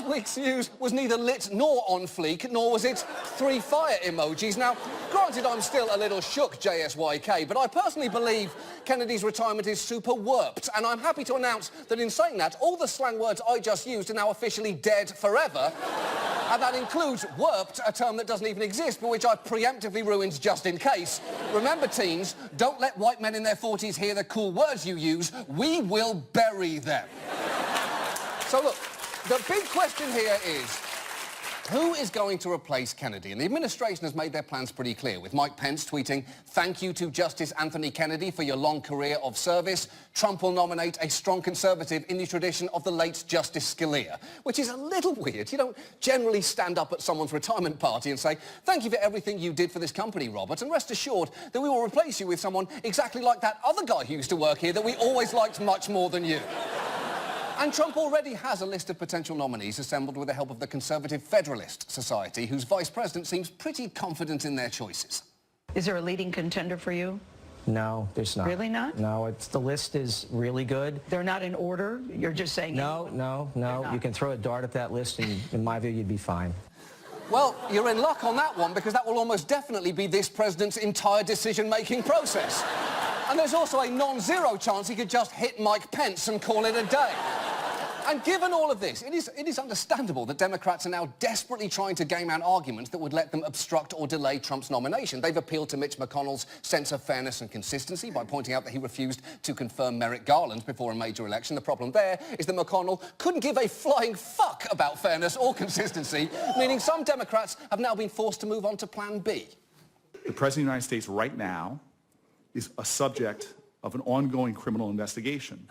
week's news was neither lit nor on fleek, nor was it 3 fire emojis. Now, granted, I'm still a little shook, JSYK, but I personally believe Kennedy's retirement is super warped, and I'm happy to announce that in saying that, all the slang words I just used are now officially dead forever. And that includes warped, a term that doesn't even exist, but which I've preemptively ruined just in case. Remember, teens, don't let white men in their 40s hear the cool words you use. We will bury them. So look, the big question here is, who is going to replace Kennedy? And the administration has made their plans pretty clear, with Mike Pence tweeting, "Thank you to Justice Anthony Kennedy for your long career of service." Trump will nominate a strong conservative in the tradition of the late Justice Scalia, which is a little weird. You don't generally stand up at someone's retirement party and say, "Thank you for everything you did for this company, Robert, and rest assured that we will replace you with someone exactly like that other guy who used to work here that we always liked much more than you." And Trump already has a list of potential nominees assembled with the help of the Conservative Federalist Society, whose vice president seems pretty confident in their choices. Is there a leading contender for you? No, there's not. Really not? No, the list is really good. They're not in order? You're just saying... No. You can throw a dart at that list, and in my view, you'd be fine. Well, you're in luck on that one, because that will almost definitely be this president's entire decision-making process. And there's also a non-zero chance he could just hit Mike Pence and call it a day. And given all of this, it is understandable that Democrats are now desperately trying to game out arguments that would let them obstruct or delay Trump's nomination. They've appealed to Mitch McConnell's sense of fairness and consistency by pointing out that he refused to confirm Merrick Garland before a major election. The problem there is that McConnell couldn't give a flying fuck about fairness or consistency, meaning some Democrats have now been forced to move on to Plan B. The President of the United States right now is a subject of an ongoing criminal investigation.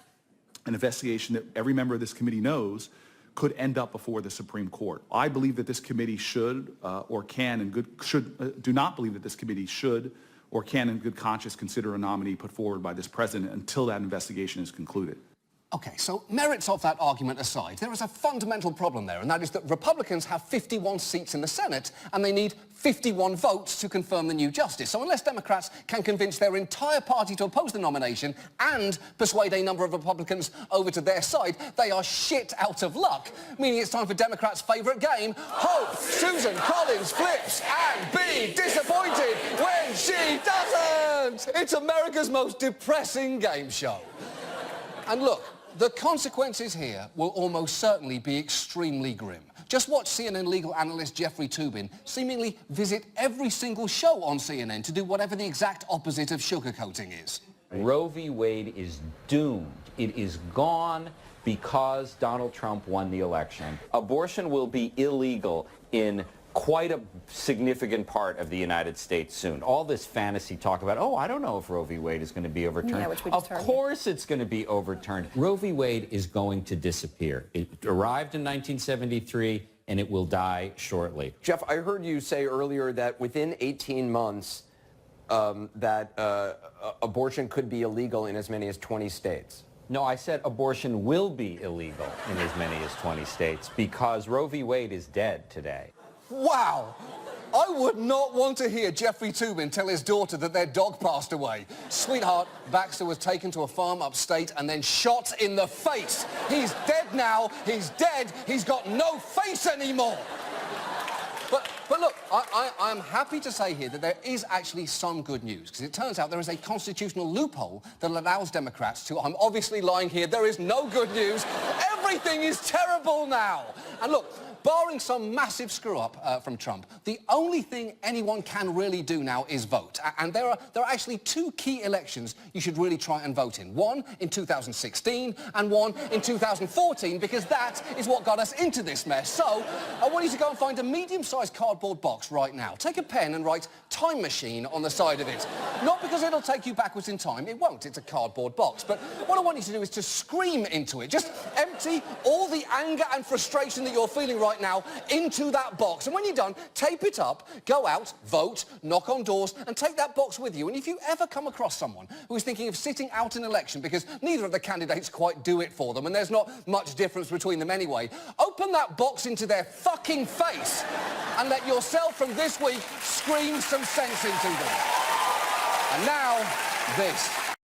An investigation that every member of this committee knows could end up before the Supreme Court. I believe that this committee should or can and do not believe that this committee should or can in good conscience consider a nominee put forward by this president until that investigation is concluded. OK, so merits of that argument aside, there is a fundamental problem there, and that is that Republicans have 51 seats in the Senate, and they need 51 votes to confirm the new justice. So unless Democrats can convince their entire party to oppose the nomination and persuade a number of Republicans over to their side, they are shit out of luck, meaning it's time for Democrats' favourite game, hope Susan Collins flips and be disappointed when she doesn't! It's America's most depressing game show. And look, the consequences here will almost certainly be extremely grim. Just watch CNN legal analyst Jeffrey Toobin seemingly visit every single show on CNN to do whatever the exact opposite of sugarcoating is. Roe v. Wade is doomed. It is gone because Donald Trump won the election. Abortion will be illegal in quite a significant part of the United States soon. All this fantasy talk about, oh, I don't know if Roe v. Wade is going to be overturned. Yeah, which we of just heard. course it's going to be overturned. Roe v. Wade is going to disappear. It arrived in 1973, and it will die shortly. Jeff, I heard you say earlier that within 18 months abortion could be illegal in as many as 20 states. No, I said abortion will be illegal in as many as 20 states because Roe v. Wade is dead today. Wow! I would not want to hear Jeffrey Toobin tell his daughter that their dog passed away. Sweetheart, Baxter was taken to a farm upstate and then shot in the face. He's dead now. He's dead. He's got no face anymore. But look, I'm happy to say here that there is actually some good news, because it turns out there is a constitutional loophole that allows Democrats to... I'm obviously lying here. There is no good news. Everything is terrible now. And look, barring some massive screw-up from Trump, the only thing anyone can really do now is vote. And there are actually two key elections you should really try and vote in. One in 2016 and one in 2014, because that is what got us into this mess. So I want you to go and find a medium-sized cardboard box right now. Take a pen and write "Time Machine" on the side of it. Not because it'll take you backwards in time. It won't. It's a cardboard box. But what I want you to do is to scream into it. Just empty all the anger and frustration that you're feeling right now into that box. And when you're done, tape it up, go out, vote, knock on doors, and take that box with you. And if you ever come across someone who is thinking of sitting out an election because neither of the candidates quite do it for them, and there's not much difference between them anyway, open that box into their fucking face and let yourself from this week scream some sense into them. And now, this.